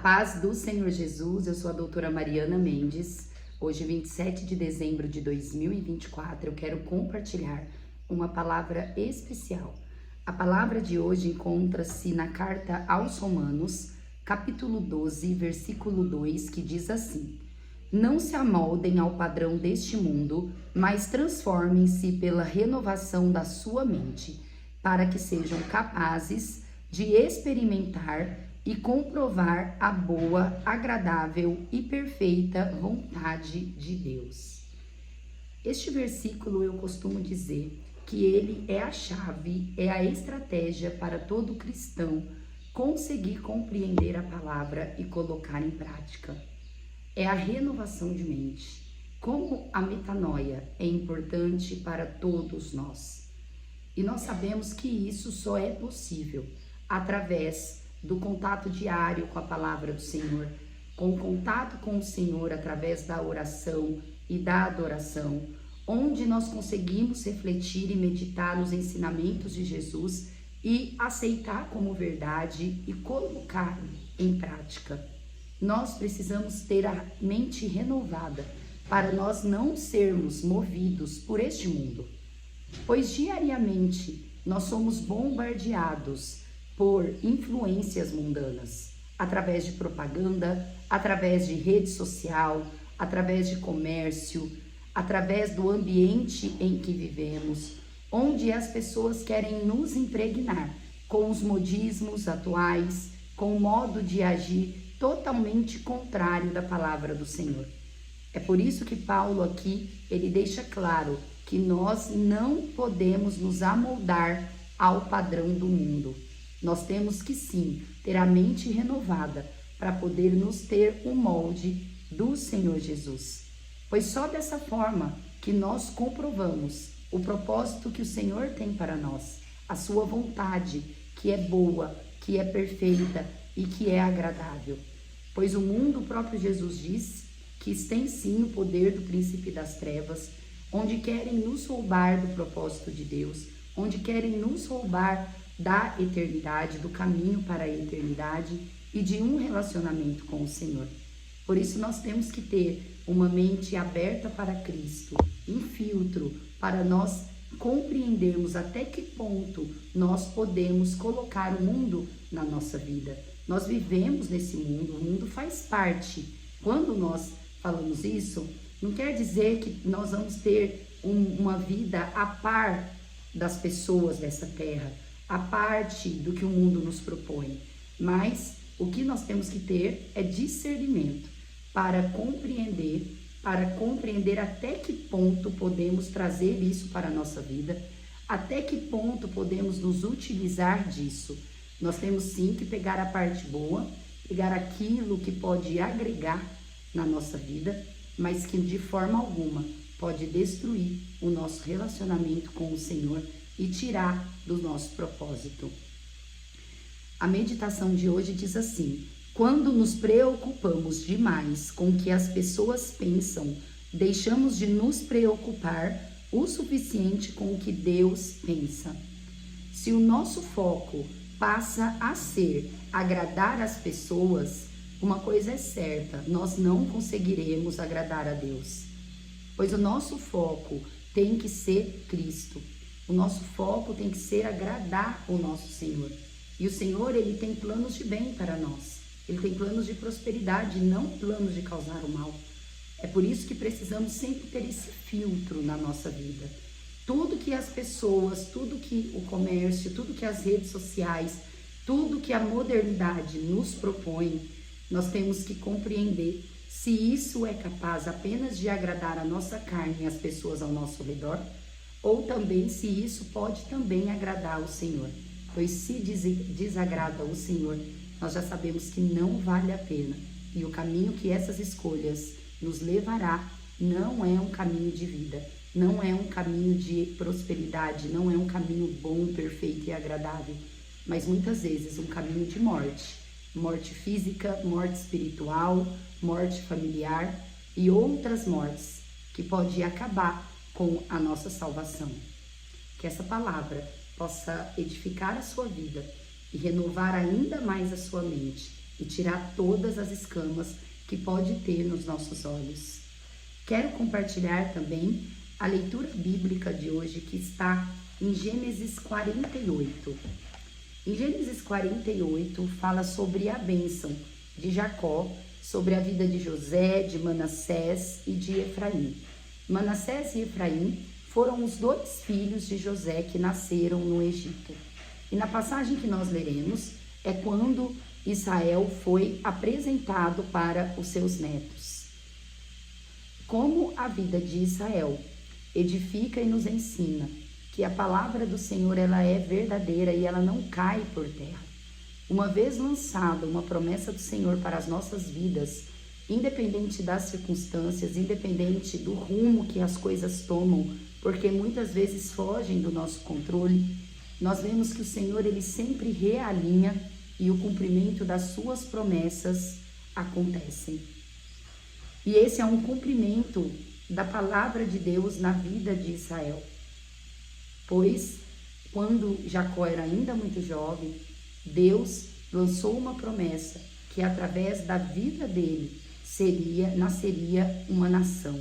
paz do Senhor Jesus, eu sou a doutora Mariana Mendes. Hoje, 27 de dezembro de 2024, eu quero compartilhar uma palavra especial. A palavra de hoje encontra-se na carta aos Romanos, capítulo 12, versículo 2, que diz assim: Não se amoldem ao padrão deste mundo, mas transformem-se pela renovação da sua mente, para que sejam capazes de experimentar e comprovar a boa, agradável e perfeita vontade de Deus. Este versículo eu costumo dizer que ele é a chave, é a estratégia para todo cristão conseguir compreender a palavra e colocar em prática. É a renovação de mente. Como a metanoia é importante para todos nós. E nós sabemos que isso só é possível através do contato diário com a palavra do Senhor, com o contato com o Senhor através da oração e da adoração, onde nós conseguimos refletir e meditar nos ensinamentos de Jesus e aceitar como verdade e colocar em prática. Nós precisamos ter a mente renovada para nós não sermos movidos por este mundo, pois diariamente nós somos bombardeados por influências mundanas, através de propaganda, através de rede social, através de comércio, através do ambiente em que vivemos, onde as pessoas querem nos impregnar com os modismos atuais, com o modo de agir totalmente contrário da palavra do Senhor. É por isso que Paulo aqui, ele deixa claro que nós não podemos nos amoldar ao padrão do mundo. Nós temos que sim ter a mente renovada para poder nos ter o molde do Senhor Jesus. Pois só dessa forma que nós comprovamos o propósito que o Senhor tem para nós, a sua vontade, que é boa, que é perfeita e que é agradável. Pois o mundo, o próprio Jesus diz que tem sim o poder do príncipe das trevas, onde querem nos roubar do propósito de Deus, onde querem nos roubar da eternidade, do caminho para a eternidade e de um relacionamento com o Senhor. Por isso nós temos que ter uma mente aberta para Cristo, um filtro para nós compreendermos até que ponto nós podemos colocar o mundo na nossa vida. Nós vivemos nesse mundo, o mundo faz parte. Quando nós falamos isso, não quer dizer que nós vamos ter uma vida a par das pessoas dessa terra, a parte do que o mundo nos propõe, mas o que nós temos que ter é discernimento para compreender até que ponto podemos trazer isso para a nossa vida, até que ponto podemos nos utilizar disso. Nós temos sim que pegar a parte boa, pegar aquilo que pode agregar na nossa vida, mas que de forma alguma pode destruir o nosso relacionamento com o Senhor e tirar do nosso propósito. A meditação de hoje diz assim: quando nos preocupamos demais com o que as pessoas pensam, deixamos de nos preocupar o suficiente com o que Deus pensa. Se o nosso foco passa a ser agradar as pessoas, uma coisa é certa, nós não conseguiremos agradar a Deus, pois o nosso foco tem que ser Cristo. O nosso foco tem que ser agradar o nosso Senhor. E o Senhor, ele tem planos de bem para nós. Ele tem planos de prosperidade, não planos de causar o mal. É por isso que precisamos sempre ter esse filtro na nossa vida. Tudo que as pessoas, tudo que o comércio, tudo que as redes sociais, tudo que a modernidade nos propõe, nós temos que compreender se isso é capaz apenas de agradar a nossa carne e as pessoas ao nosso redor, ou também se isso pode também agradar o Senhor. Pois se desagrada o Senhor, nós já sabemos que não vale a pena. E o caminho que essas escolhas nos levará não é um caminho de vida, não é um caminho de prosperidade, não é um caminho bom, perfeito e agradável, mas muitas vezes um caminho de morte. Morte física, morte espiritual, morte familiar e outras mortes que pode acabar com a nossa salvação. Que essa palavra possa edificar a sua vida e renovar ainda mais a sua mente, e tirar todas as escamas que pode ter nos nossos olhos. Quero compartilhar também a leitura bíblica de hoje, que está em Gênesis 48. Em Gênesis 48 fala sobre a bênção de Jacó, sobre a vida de José, de Manassés e de Efraim. Manassés e Efraim foram os dois filhos de José que nasceram no Egito. E na passagem que nós leremos é quando Israel foi apresentado para os seus netos. Como a vida de Israel edifica e nos ensina que a palavra do Senhor ela é verdadeira e ela não cai por terra. Uma vez lançada uma promessa do Senhor para as nossas vidas, independente das circunstâncias, independente do rumo que as coisas tomam, porque muitas vezes fogem do nosso controle, nós vemos que o Senhor ele sempre realinha e o cumprimento das suas promessas acontecem. E esse é um cumprimento da palavra de Deus na vida de Israel. Pois, quando Jacó era ainda muito jovem, Deus lançou uma promessa que através da vida dele nasceria uma nação,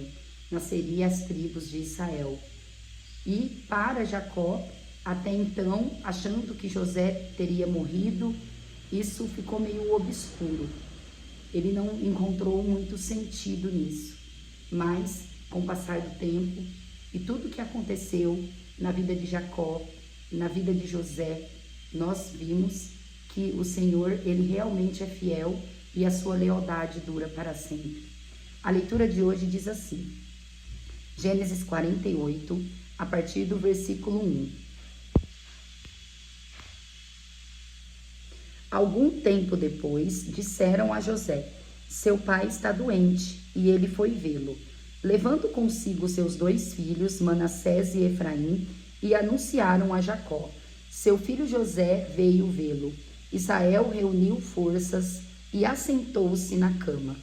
nasceria as tribos de Israel. E para Jacó, até então, achando que José teria morrido, isso ficou meio obscuro. Ele não encontrou muito sentido nisso. Mas, com o passar do tempo e tudo que aconteceu na vida de Jacó, na vida de José, nós vimos que o Senhor, ele realmente é fiel e a sua lealdade dura para sempre. A leitura de hoje diz assim, Gênesis 48, a partir do versículo 1. Algum tempo depois, disseram a José, seu pai está doente, e ele foi vê-lo. Levando consigo seus dois filhos, Manassés e Efraim, e anunciaram a Jacó. Seu filho José veio vê-lo. Israel reuniu forças e assentou-se na cama.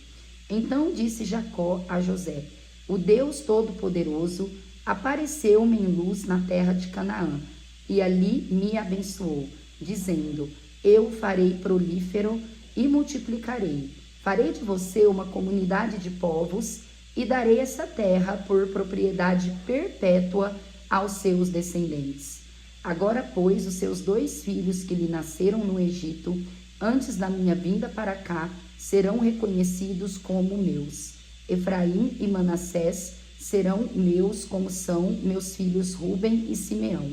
Então disse Jacó a José, o Deus Todo-Poderoso apareceu-me em luz na terra de Canaã, e ali me abençoou, dizendo, eu farei prolífero e multiplicarei. Farei de você uma comunidade de povos e darei essa terra por propriedade perpétua aos seus descendentes. Agora, pois, os seus dois filhos que lhe nasceram no Egito, antes da minha vinda para cá, serão reconhecidos como meus. Efraim e Manassés serão meus, como são meus filhos Ruben e Simeão.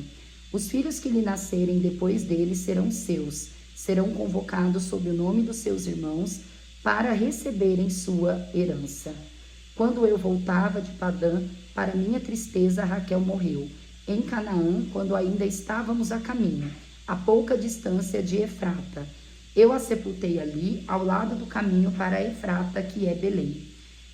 Os filhos que lhe nascerem depois dele serão seus, serão convocados sob o nome dos seus irmãos para receberem sua herança. Quando eu voltava de Padã, para minha tristeza, Raquel morreu. Em Canaã, quando ainda estávamos a caminho, a pouca distância de Efrata. Eu a sepultei ali, ao lado do caminho para Efrata, que é Belém.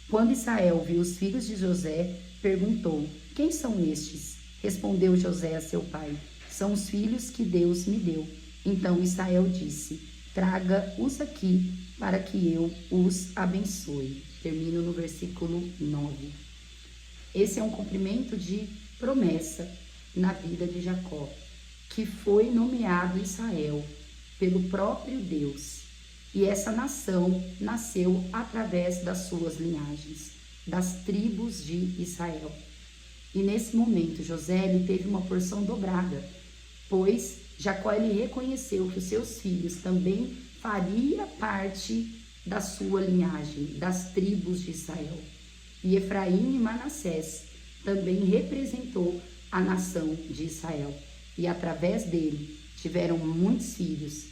Quando Israel viu os filhos de José, perguntou, quem são estes? Respondeu José a seu pai, são os filhos que Deus me deu. Então Israel disse, traga-os aqui para que eu os abençoe. Termino no versículo 9. Esse é um cumprimento de promessa na vida de Jacó, que foi nomeado Israel pelo próprio Deus. E essa nação nasceu através das suas linhagens, das tribos de Israel. E nesse momento, José ele teve uma porção dobrada, pois Jacó ele reconheceu que os seus filhos também faria parte da sua linhagem, das tribos de Israel. E Efraim e Manassés também representou a nação de Israel. E através dele tiveram muitos filhos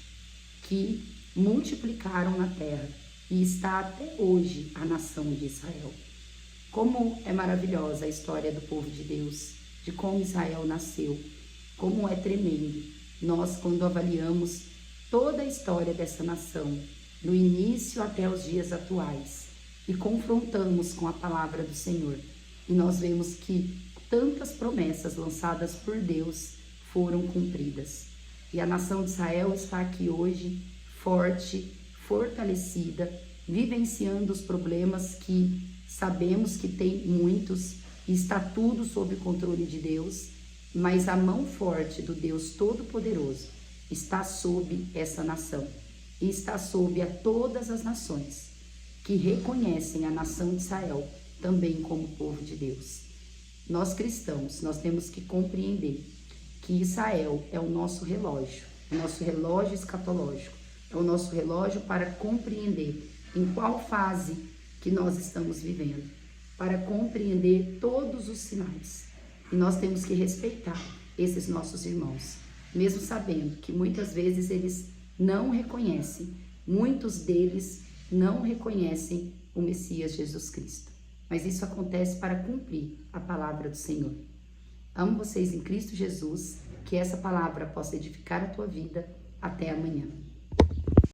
que multiplicaram na terra. E está até hoje a nação de Israel. Como é maravilhosa a história do povo de Deus, de como Israel nasceu, como é tremendo. Nós, quando avaliamos toda a história dessa nação, do início até os dias atuais, e confrontamos com a palavra do Senhor, e nós vemos que tantas promessas lançadas por Deus foram cumpridas. E a nação de Israel está aqui hoje, forte, fortalecida, vivenciando os problemas que sabemos que tem muitos, e está tudo sob o controle de Deus, mas a mão forte do Deus Todo-Poderoso está sob essa nação. e está sob a todas as nações que reconhecem a nação de Israel também como povo de Deus. Nós cristãos, nós temos que compreender que Israel é o nosso relógio escatológico, é o nosso relógio para compreender em qual fase que nós estamos vivendo, para compreender todos os sinais. E nós temos que respeitar esses nossos irmãos, mesmo sabendo que muitas vezes eles não reconhecem, muitos deles não reconhecem o Messias Jesus Cristo. Mas isso acontece para cumprir a palavra do Senhor. Amo vocês em Cristo Jesus, que essa palavra possa edificar a tua vida. Até amanhã.